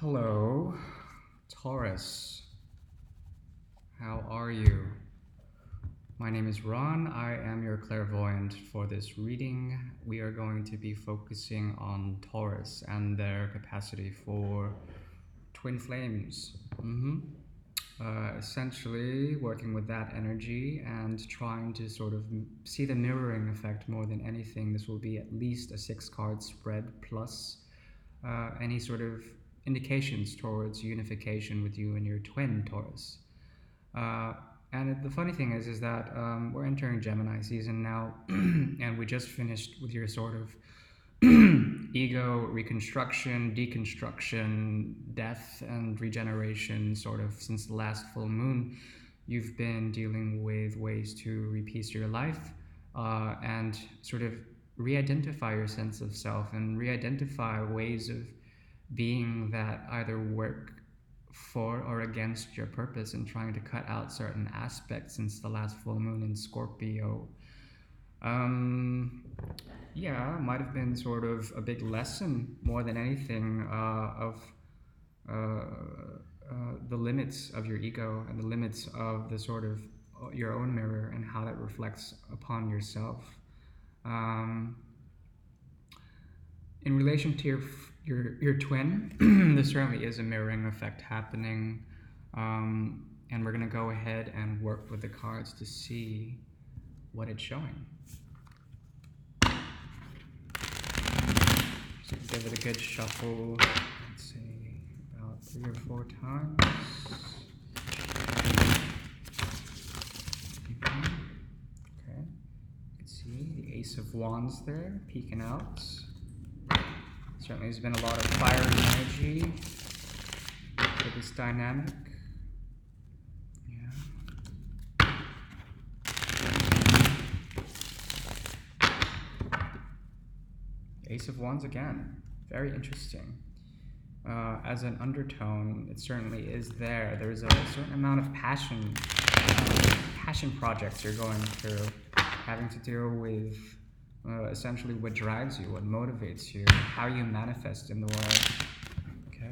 Hello, Taurus. How are you? My name is Ron. I am your clairvoyant for this reading. We are going to be focusing on Taurus and their capacity for twin flames. Essentially, working with that energy and trying to sort of see the mirroring effect more than anything. This will be at least a 6-card spread plus any sort of indications towards unification with you and your twin Taurus. Uh, and the funny thing is that we're entering Gemini season now, and we just finished with your sort of ego reconstruction, deconstruction, death, and regeneration. Sort of since the last full moon, you've been dealing with ways to repiece your life and sort of re-identify your sense of self and re-identify ways of being that either work for or against your purpose, and trying to cut out certain aspects since the last full moon in Scorpio. Yeah, might have been sort of a big lesson more than anything of the limits of your ego and the limits of the sort of your own mirror and how that reflects upon yourself. In relation to your twin, there certainly is a mirroring effect happening, and we're going to go ahead and work with the cards to see what it's showing. So give it a good shuffle. Let's see, about 3 or 4 times. Okay, you can see the Ace of Wands there peeking out. Certainly there's been a lot of fiery energy for this dynamic. Yeah. Ace of Wands again. Very interesting. As an undertone, it certainly is there. There's a certain amount of passion projects you're going through, having to deal with essentially what drives you, what motivates you, how you manifest in the world. Okay.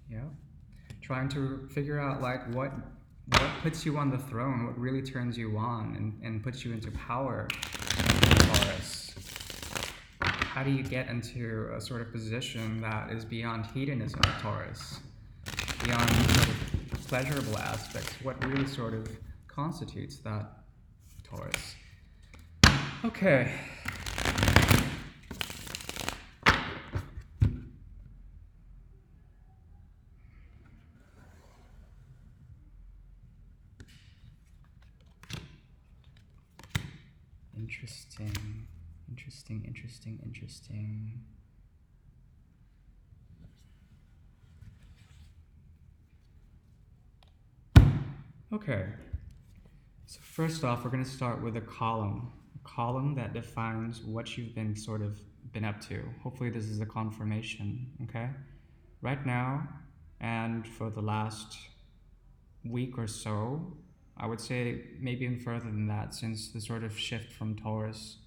Yeah. Trying to figure out like what puts you on the throne, what really turns you on and puts you into power, Taurus. How do you get into a sort of position that is beyond hedonism, Taurus? Beyond sort of pleasurable aspects, what really sort of constitutes that, Taurus? Okay. Interesting. Okay. So first off, we're going to start with a column that defines what you've been up to. Hopefully this is a confirmation, okay? Right now, and for the last week or so, I would say maybe even further than that, since the sort of shift from Taurus,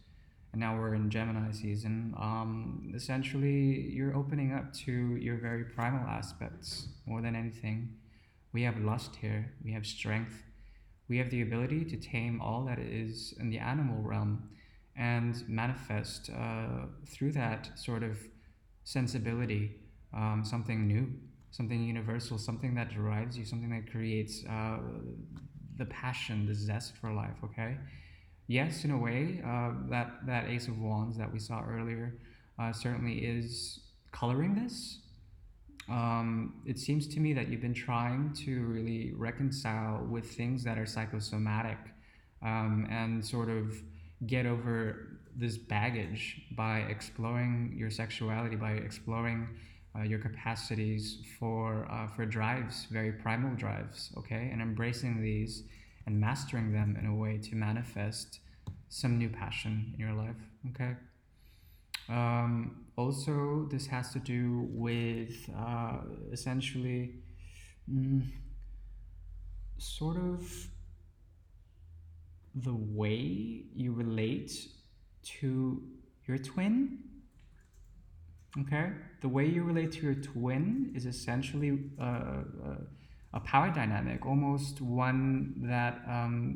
and now we're in Gemini season, essentially you're opening up to your very primal aspects more than anything. We have lust here, we have strength, we have the ability to tame all that is in the animal realm and manifest through that sort of sensibility, something new, something universal, something that drives you, something that creates the passion, the zest for life, okay? Yes, in a way, that Ace of Wands that we saw earlier certainly is coloring this. It seems to me that you've been trying to really reconcile with things that are psychosomatic and sort of get over this baggage by exploring your sexuality, by exploring your capacities for drives, very primal drives, okay, and embracing these and mastering them in a way to manifest some new passion in your life, okay? Also, this has to do with essentially sort of the way you relate to your twin, Okay, the way you relate to your twin is essentially a power dynamic, almost one that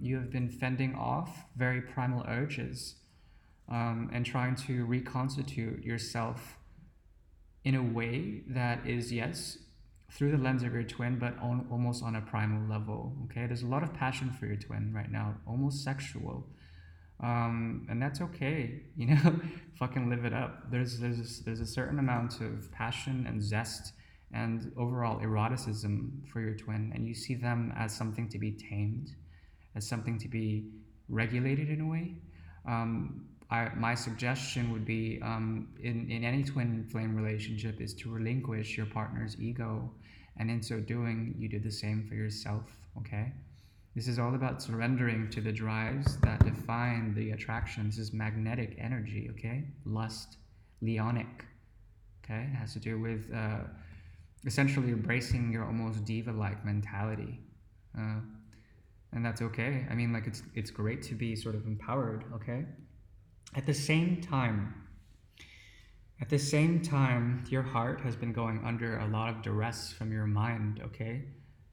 you have been fending off very primal urges, and trying to reconstitute yourself in a way that is, yes, through the lens of your twin, but almost on a primal level. Okay, there's a lot of passion for your twin right now, almost sexual, and that's okay. You know, fucking live it up. There's a certain amount of passion and zest and overall eroticism for your twin, and you see them as something to be tamed, as something to be regulated in a way. My suggestion would be, in any twin flame relationship, is to relinquish your partner's ego, and in so doing, you do the same for yourself. Okay, this is all about surrendering to the drives that define the attraction. This is magnetic energy. Okay, lust, leonic. Okay, it has to do with essentially embracing your almost diva-like mentality. Uh, and that's okay. I mean, like, it's great to be sort of empowered. Okay, at the same time, your heart has been going under a lot of duress from your mind. Okay,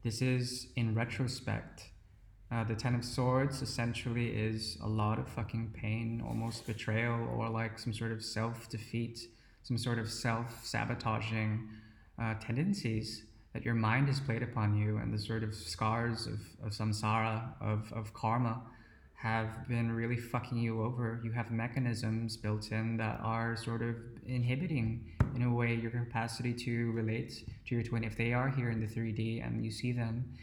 this is in retrospect. The Ten of Swords essentially is a lot of fucking pain, almost betrayal, or like some sort of self defeat, some sort of self sabotaging tendencies that your mind has played upon you, and the sort of scars of samsara, of karma, have been really fucking you over. You have mechanisms built in that are sort of inhibiting, in a way, your capacity to relate to your twin. If they are here in the 3D and you see them,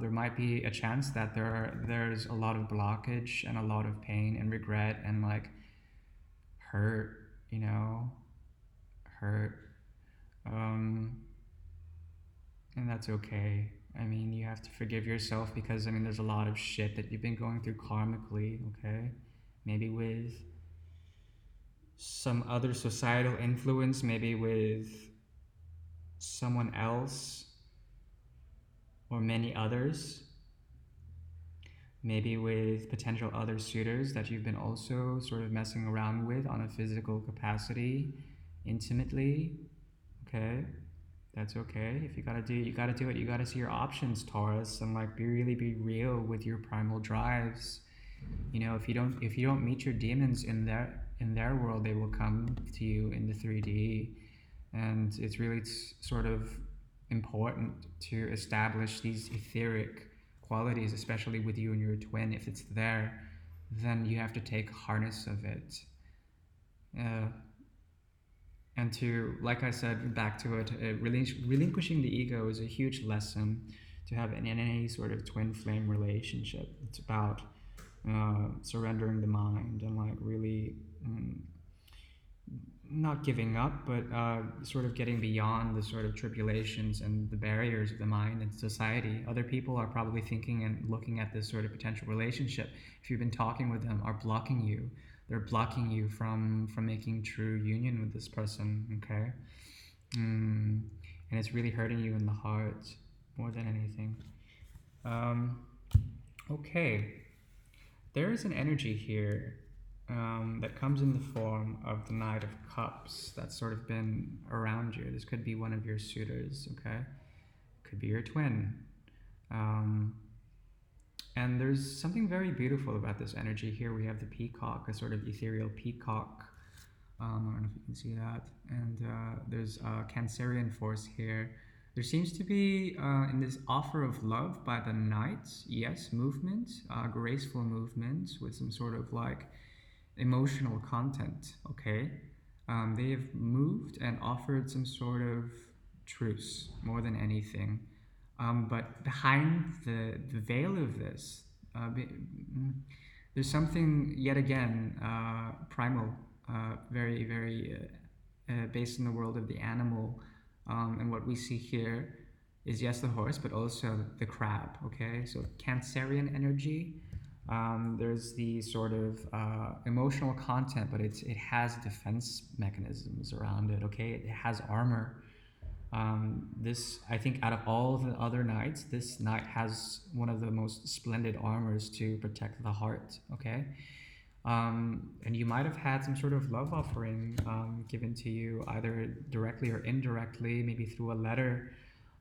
there might be a chance that there's a lot of blockage and a lot of pain and regret and like hurt, you know, hurt. Um, and that's okay. I mean, you have to forgive yourself because, I mean, there's a lot of shit that you've been going through karmically, okay? Maybe with some other societal influence, maybe with someone else or many others, maybe with potential other suitors that you've been also sort of messing around with on a physical capacity, intimately, okay? That's okay. If you gotta do it, you gotta do it. You gotta see your options, Taurus, and like be real with your primal drives. You know, if you don't meet your demons in their world, they will come to you in the 3D, and it's really sort of important to establish these etheric qualities, especially with you and your twin. If it's there, then you have to take harness of it. Uh, and to, like I said, back to it, relinquishing the ego is a huge lesson to have in any sort of twin flame relationship. It's about surrendering the mind and like really not giving up, but sort of getting beyond the sort of tribulations and the barriers of the mind and society. Other people are probably thinking and looking at this sort of potential relationship. If you've been talking with them, are blocking you. They're blocking you from making true union with this person. Okay, and it's really hurting you in the heart more than anything. Um, okay, there is an energy here that comes in the form of the Knight of Cups that's sort of been around you. This could be one of your suitors, okay? Could be your twin. Um, and there's something very beautiful about this energy here. We have the peacock, a sort of ethereal peacock. I don't know if you can see that. And there's a Cancerian force here. There seems to be, in this offer of love by the knight, yes, movement, graceful movement with some sort of like emotional content, okay? They have moved and offered some sort of truce more than anything. But behind the veil of this, there's something yet again primal, very based in the world of the animal. And what we see here is, yes, the horse, but also the crab, okay? So Cancerian energy. There's the sort of emotional content, but it has defense mechanisms around it. Okay, it has armor. This, I think, out of all the other knights, this knight has one of the most splendid armors to protect the heart. Okay, And you might have had some sort of love offering given to you either directly or indirectly, maybe through a letter,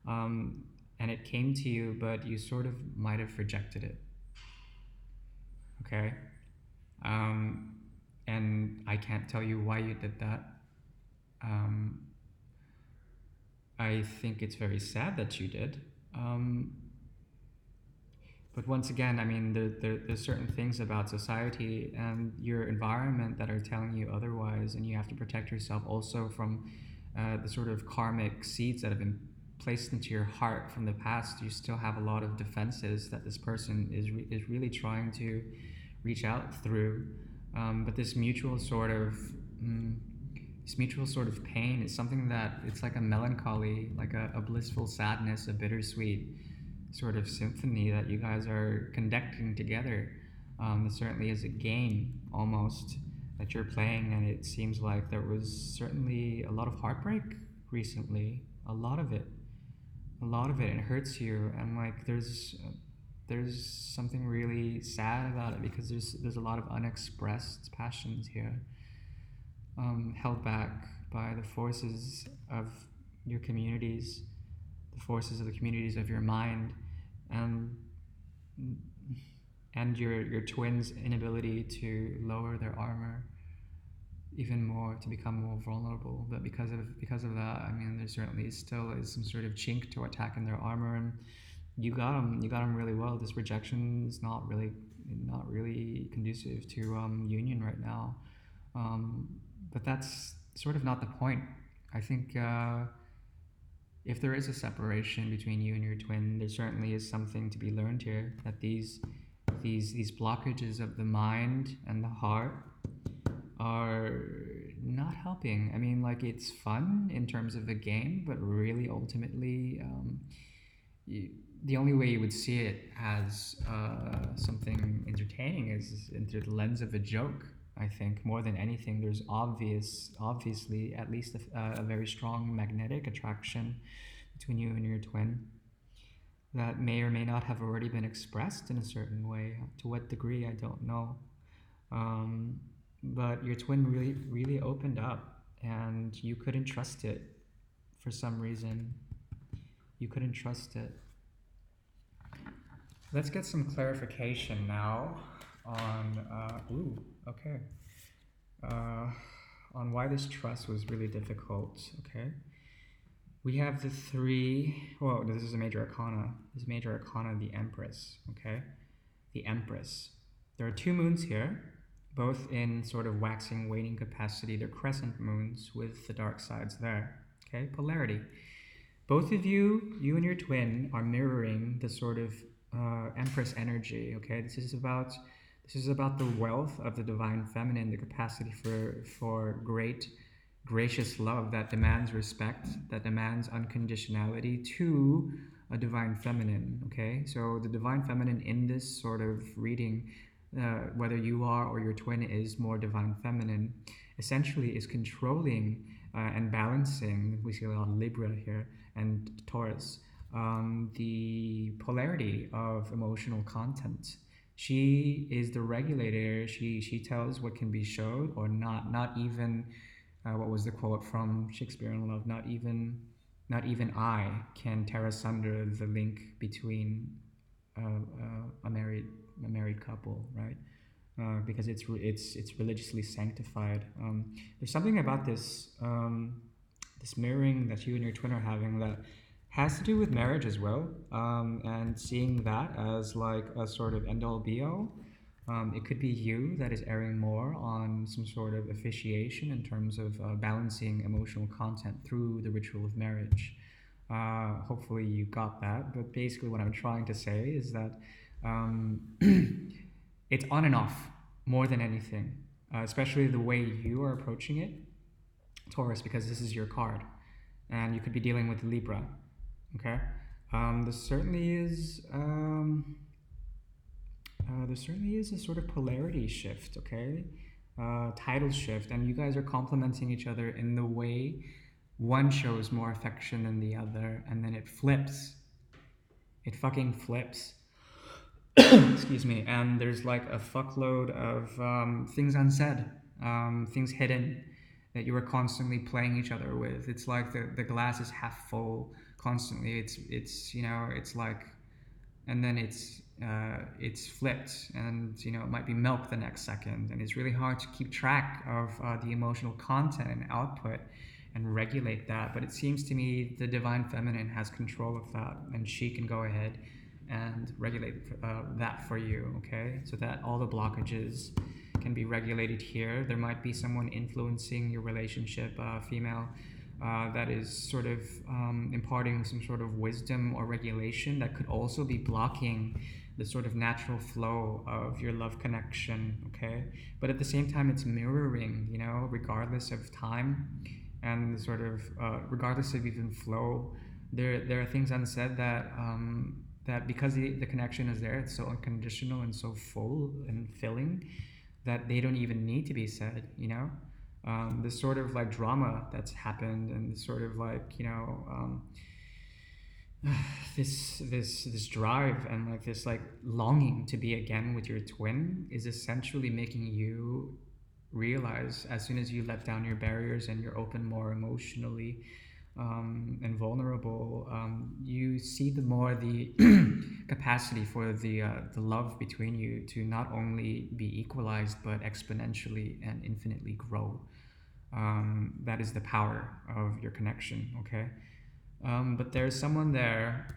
um, and it came to you, but you sort of might have rejected it. Okay? Um, and I can't tell you why you did that. Um, I think it's very sad that you did. Um, but once again, I mean, there's certain things about society and your environment that are telling you otherwise, and you have to protect yourself also from the sort of karmic seeds that have been placed into your heart from the past. You still have a lot of defenses that this person is really trying to reach out through. But mm, this mutual sort of pain is something that it's like a melancholy, like a blissful sadness, a bittersweet sort of symphony that you guys are conducting together. It certainly is a game almost that you're playing, and it seems like there was certainly a lot of heartbreak recently. A lot of it, a lot of it. It hurts you, and like there's something really sad about it because there's a lot of unexpressed passions here, held back by the forces of your communities, the forces of the communities of your mind, and your twins' inability to lower their armor even more, to become more vulnerable. But because of that, I mean, there certainly still is some sort of chink to attack in their armor, and you got them really well. This rejection is not really conducive to union right now. Um, but that's sort of not the point. I think if there is a separation between you and your twin, there certainly is something to be learned here. That these blockages of the mind and the heart are not helping. I mean, like it's fun in terms of the game, but really ultimately, you, the only way you would see it as something entertaining is through the lens of a joke. I think more than anything, there's obviously, at least a very strong magnetic attraction between you and your twin that may or may not have already been expressed in a certain way. To what degree, I don't know. Um, but your twin really opened up, and you couldn't trust it for some reason. You couldn't trust it. Let's get some clarification now on okay, uh, on why this trust was really difficult. Okay, we have the three. Well, this is a major arcana. This is major arcana, the Empress. Okay, the Empress. There are two moons here, both in sort of waxing, waning capacity. They're crescent moons with the dark sides there. Okay, polarity. Both of you and your twin, are mirroring the sort of Empress energy. Okay, this is about the wealth of the divine feminine, the capacity for great, gracious love that demands respect, that demands unconditionality to a divine feminine. Okay, so the divine feminine in this sort of reading, whether you are or your twin is more divine feminine, essentially is controlling and balancing. We see a lot of Libra here and Taurus, the polarity of emotional content. She is the regulator. She tells what can be showed or not. Not even what was the quote from Shakespeare in Love? Not even I can tear asunder the link between a married couple, right? Because it's religiously sanctified. There's something about this mirroring that you and your twin are having that has to do with marriage as well, and seeing that as like a sort of end all be all. It could be you that is erring more on some sort of officiation in terms of balancing emotional content through the ritual of marriage. Hopefully you got that, but basically what I'm trying to say is that um, it's on and off more than anything, especially the way you are approaching it, Taurus, because this is your card, and you could be dealing with Libra. Okay, there certainly is a sort of polarity shift. Okay, tidal shift, and you guys are complementing each other in the way one shows more affection than the other, and then it flips. It fucking flips. Excuse me. And there's like a fuckload of things unsaid, things hidden that you were constantly playing each other with. It's like the glass is half full constantly. It's it's like, and then it's flipped, and it might be milk the next second, and it's really hard to keep track of the emotional content and output and regulate that. But it seems to me the divine feminine has control of that, and she can go ahead and regulate that for you, okay? So that all the blockages can be regulated here. There might be someone influencing your relationship, female, that is sort of imparting some sort of wisdom or regulation that could also be blocking the sort of natural flow of your love connection, okay? But at the same time, it's mirroring, regardless of time and sort of regardless of even flow. There are things unsaid that because the connection is there, it's so unconditional and so full and filling that they don't even need to be said. This sort of like drama that's happened, and this sort of like this drive, and like this like longing to be again with your twin is essentially making you realize, as soon as you let down your barriers and you're open more emotionally, and vulnerable, you see the more the capacity for the love between you to not only be equalized but exponentially and infinitely grow. That is the power of your connection, okay? But there's someone there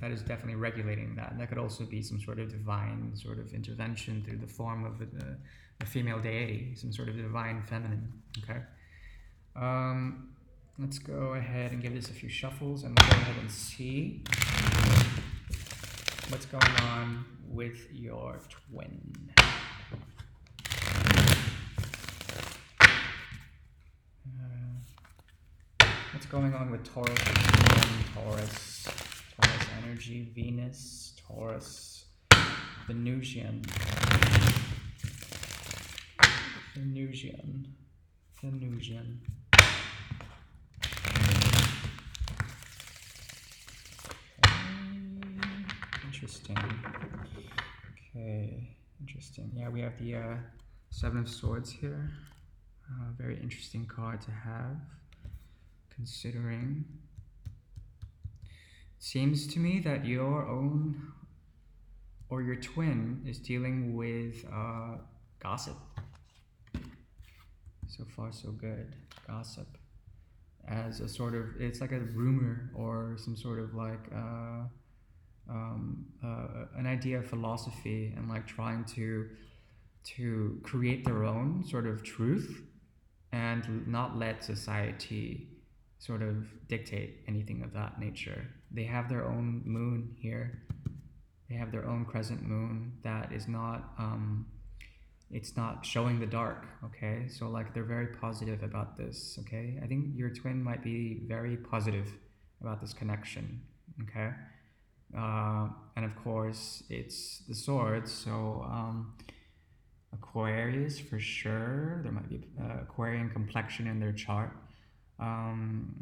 that is definitely regulating that. And that could also be some sort of divine sort of intervention through the form of a female deity, some sort of divine feminine, okay? Um, let's go ahead and give this a few shuffles, and we'll go ahead and see what's going on with your twin. What's going on with Taurus June, Taurus energy, Venus, Taurus, Venusian, Venusian, Venusian. Interesting. Okay, interesting. Yeah, we have the Seven of Swords here. Very interesting card to have, considering. Seems to me that your own or your twin is dealing with gossip. So far, so good. Gossip as a sort of, it's like a rumor or some sort of like an idea of philosophy, and like trying to create their own sort of truth and not let society sort of dictate anything of that nature. They have their own moon here. They have their own crescent moon that is not it's not showing the dark, okay? So like they're very positive about this, okay? I think your twin might be very positive about this connection, okay? And of course, it's the swords, so Aquarius for sure. There might be Aquarian complexion in their chart,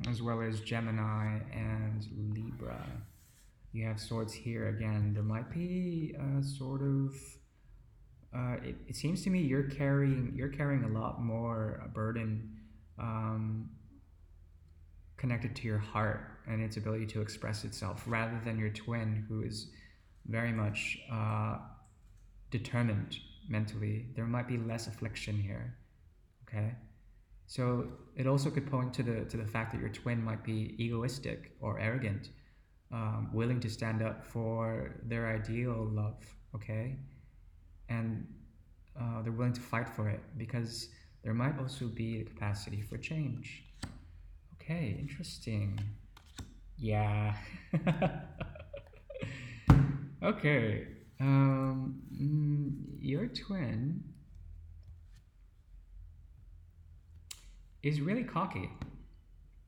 as well as Gemini and Libra. You have swords here again. There might be a sort of. It seems to me you're carrying a lot more burden, connected to your heart and its ability to express itself, rather than your twin, who is very much determined mentally. There might be less affliction here, okay? So it also could point to the fact that your twin might be egoistic or arrogant, willing to stand up for their ideal love, okay? And they're willing to fight for it, because there might also be a capacity for change. Okay, interesting. Yeah. Okay. Your twin is really cocky,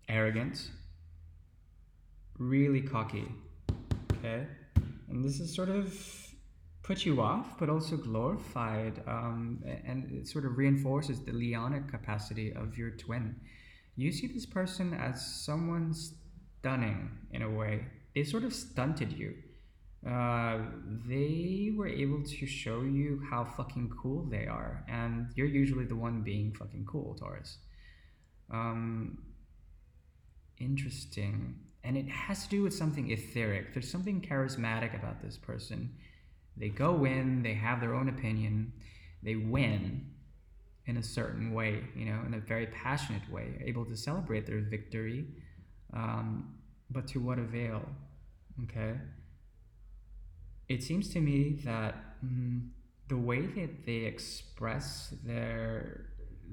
arrogant, really cocky. Okay, and this is sort of put you off, but also glorified, and it sort of reinforces the Leonic capacity of your twin. You see this person as someone stunning in a way. They sort of stunted you. uh, they were able to show you how fucking cool they are, and you're usually the one being fucking cool, Taurus. Um, Interesting. And it has to do with something etheric. There's something charismatic about this person. They go in, they have their own opinion, they win in a certain way, in a very passionate way, able to celebrate their victory. Um, but to what avail? Okay. It seems to me that the way that they express their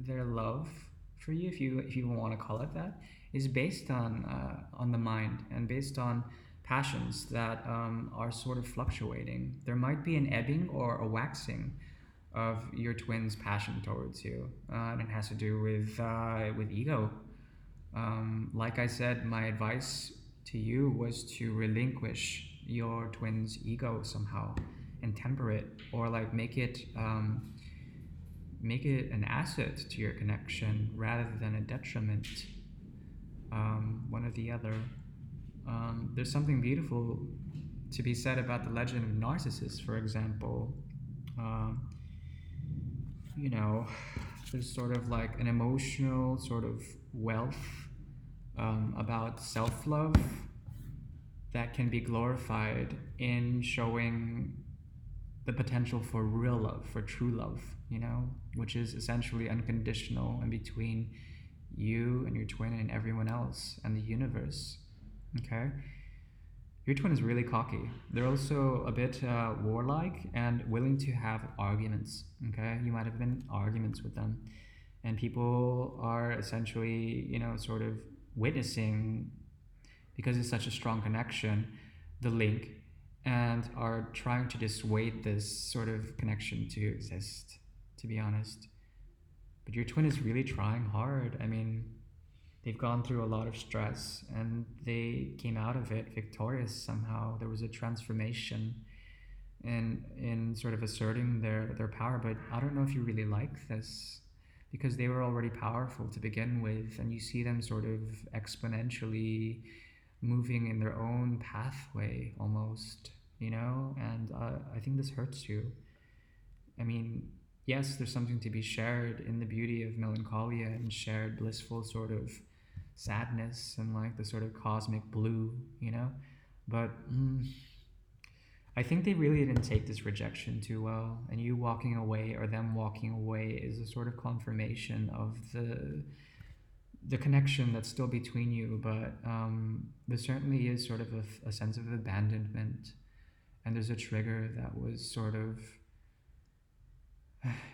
love for you, if you want to call it that, is based on the mind and based on passions that are sort of fluctuating. There might be an ebbing or a waxing of your twin's passion towards you, and it has to do with ego. Like I said, my advice to you was to relinquish your twin's ego somehow and temper it, or like make it an asset to your connection rather than a detriment. One or the other. There's something beautiful to be said about the legend of Narcissus, for example. Um, you know, there's sort of like an emotional sort of wealth about self love that can be glorified in showing the potential for real love, for true love, which is essentially unconditional and between you and your twin and everyone else and the universe. Okay? Your twin is really cocky. They're also a bit warlike and willing to have arguments. Okay? You might have been arguments with them. And people are essentially, sort of witnessing, because it's such a strong connection, the link, and are trying to dissuade this sort of connection to exist, to be honest. But your twin is really trying hard. I mean, they've gone through a lot of stress and they came out of it victorious somehow. There was a transformation in sort of asserting their power. But I don't know if you really like this, because they were already powerful to begin with, and you see them sort of exponentially moving in their own pathway almost, and I think this hurts you. I mean, yes, there's something to be shared in the beauty of melancholia and shared blissful sort of sadness and like the sort of cosmic blue, but I think they really didn't take this rejection too well, and you walking away or them walking away is a sort of confirmation of the connection that's still between you. But there certainly is sort of a sense of abandonment, and there's a trigger that was sort of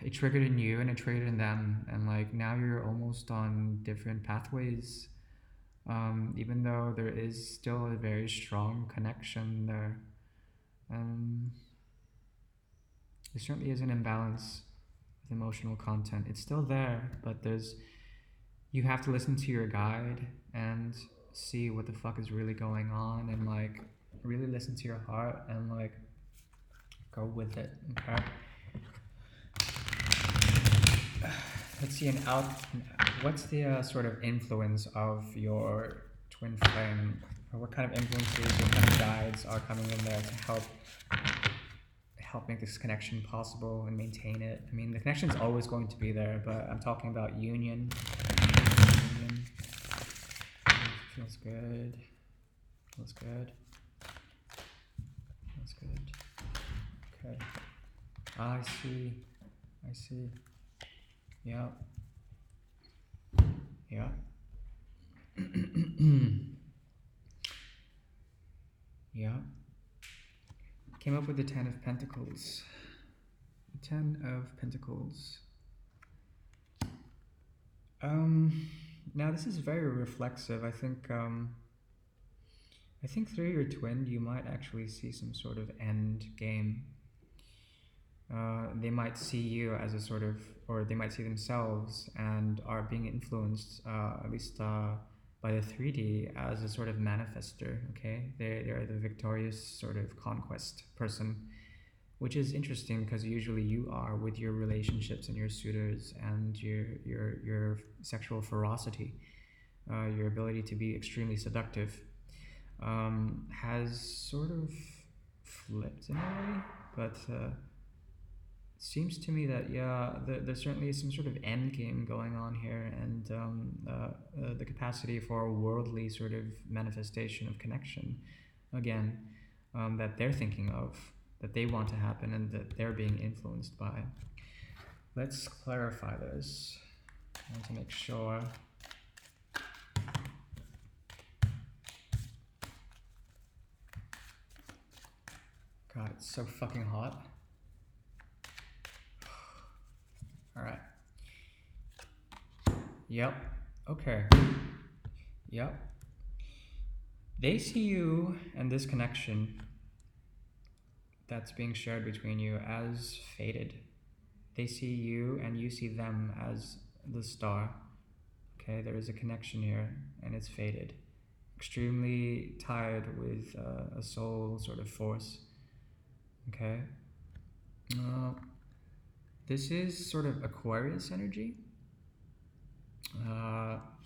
it triggered in you and it triggered in them, and like now you're almost on different pathways, even though there is still a very strong connection there. There certainly is an imbalance with emotional content. It's still there, but you have to listen to your guide and see what the fuck is really going on, and like really listen to your heart and like go with it. Okay. Let's see what's the sort of influence of your twin flame, or what kind of influences, what kind of guides are coming in there to help make this connection possible and maintain it. I mean, the connection is always going to be there, but I'm talking about union. Feels good. Feels good. Feels good. Okay. I see. Yeah. Yeah. Yeah. Came up with the 10 of Pentacles. The 10 of Pentacles. Now this is very reflexive. I think through your twin you might actually see some sort of end game. They might see you as a sort of, or they might see themselves and are being influenced, at least by the 3D, as a sort of manifester. Okay, they're the victorious sort of conquest person, which is interesting because usually you are with your relationships and your suitors and your sexual ferocity, your ability to be extremely seductive, has sort of flipped in a way, but it seems to me that yeah, there certainly is some sort of end game going on here, and the capacity for a worldly sort of manifestation of connection, again, that they're thinking of, that they want to happen, and that they're being influenced by. Let's clarify this. I want to make sure. God, it's so fucking hot. All right. Yep. Okay. Yep. They see you and this connection that's being shared between you as fated. They see you and you see them as the star. Okay, there is a connection here, and it's fated. Extremely tied with a soul sort of force. Okay. This is sort of Aquarius energy.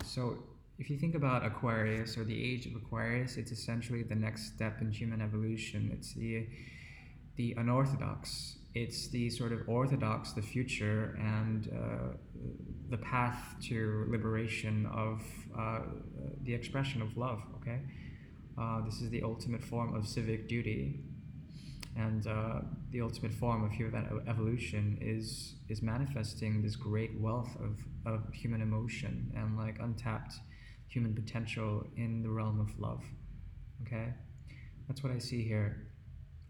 So if you think about Aquarius, or the age of Aquarius, it's essentially the next step in human evolution. It's the unorthodox. It's the sort of orthodox, the future, and the path to liberation of the expression of love. Okay, this is the ultimate form of civic duty, and the ultimate form of human evolution is manifesting this great wealth of human emotion and like untapped human potential in the realm of love. Okay, that's what I see here.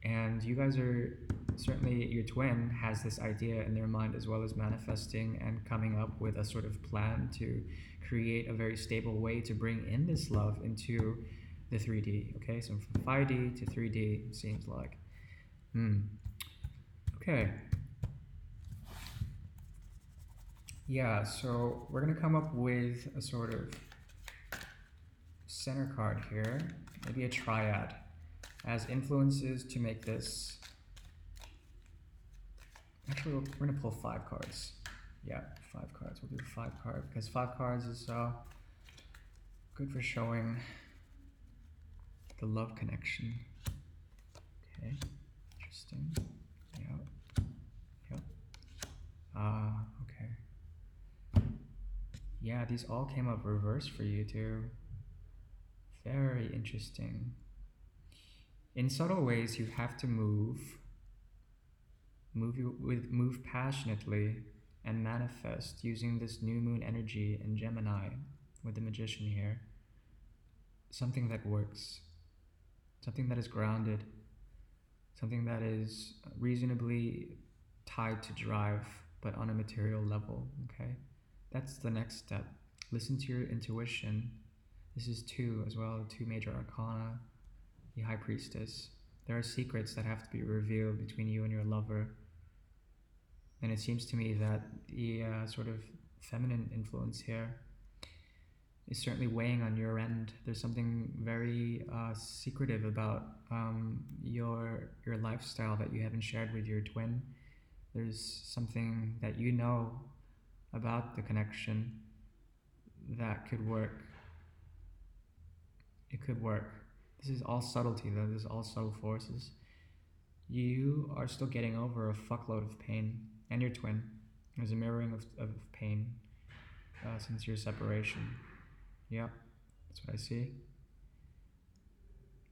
And you guys are certainly, your twin has this idea in their mind, as well as manifesting and coming up with a sort of plan to create a very stable way to bring in this love into the 3D. Okay, so from 5D to 3D seems like. Okay. Yeah, so we're gonna come up with a sort of center card here, maybe a triad, as influences to make this. Actually, we're gonna pull 5 cards. Yeah, 5 cards. We'll do 5 cards because 5 cards is good for showing the love connection. Okay, interesting. Yep. Okay. Yeah, these all came up reversed for you too. Very interesting. In subtle ways, you have to move passionately and manifest using this new moon energy in Gemini with the Magician here. Something that works, something that is grounded, something that is reasonably tied to drive, but on a material level. Okay, that's the next step. Listen to your intuition. This is 2 as well, 2 major arcana, the High Priestess. There are secrets that have to be revealed between you and your lover. And it seems to me that the sort of feminine influence here is certainly weighing on your end. There's something very secretive about your lifestyle that you haven't shared with your twin. There's something that you know about the connection that could work. It could work. This is all subtlety though, this is all subtle forces. You are still getting over a fuckload of pain, and your twin. There's a mirroring of pain since your separation. Yep, that's what I see.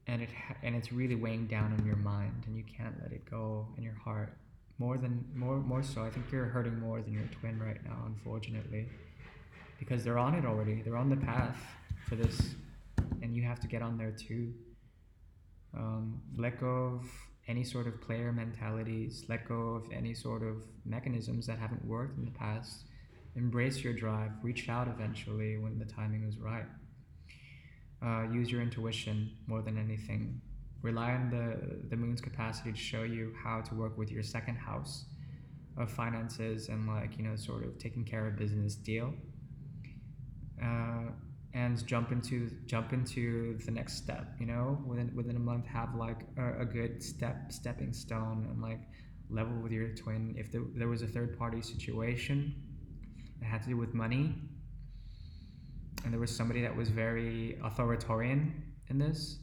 And it's really weighing down on your mind, and you can't let it go in your heart. More so, I think you're hurting more than your twin right now, unfortunately, because they're on it already. They're on the path for this, and you have to get on there too. Let go of any sort of player mentalities. Let go of any sort of mechanisms that haven't worked in the past. Embrace your drive. Reach out eventually when the timing is right. Use your intuition more than anything. Rely on the moon's capacity to show you how to work with your second house of finances and sort of taking care of business deal. And jump into the next step. Within a month, have a good stepping stone, and level with your twin. If there was a third party situation that had to do with money, and there was somebody that was very authoritarian in this,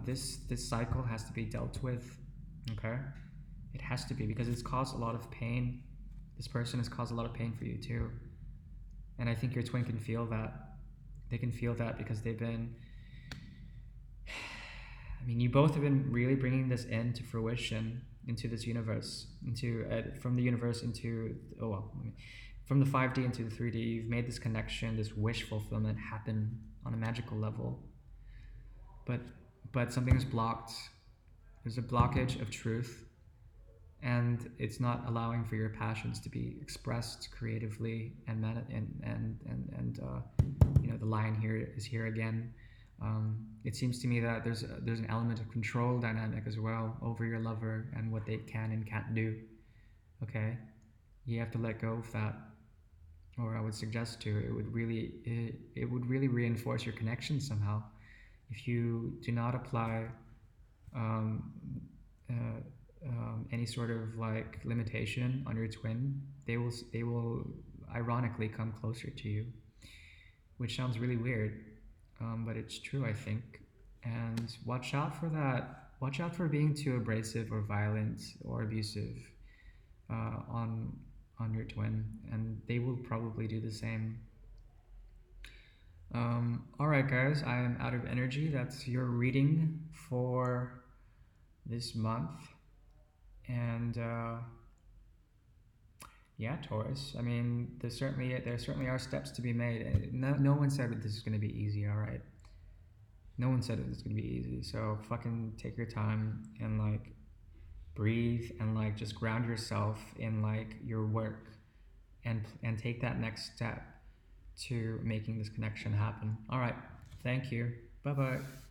This cycle has to be dealt with. Okay, it has to be because it's caused a lot of pain. This person has caused a lot of pain for you too, and I think your twin can feel that. They can feel that because they've been. I mean, you both have been really bringing this into fruition, into this universe, into from the universe into from the 5D into the 3D. You've made this connection, this wish fulfillment happen on a magical level, but something is blocked. There's a blockage of truth, and it's not allowing for your passions to be expressed creatively and the lion here is here again. It seems to me that there's an element of control dynamic as well over your lover and what they can and can't do. Okay, you have to let go of that, or I would suggest to. It would really reinforce your connection somehow if you do not apply um, uh, any sort of like limitation on your twin. They will ironically come closer to you, which sounds really weird, but it's true, I think. And watch out for that. Watch out for being too abrasive or violent or abusive on your twin, and they will probably do the same. All right, guys, I am out of energy. That's your reading for this month, and yeah, Taurus. I mean, there certainly are steps to be made. No one said that this is going to be easy. All right, no one said it was going to be easy. So fucking take your time and like breathe and like just ground yourself in like your work and take that next step to making this connection happen. All right, thank you. Bye bye.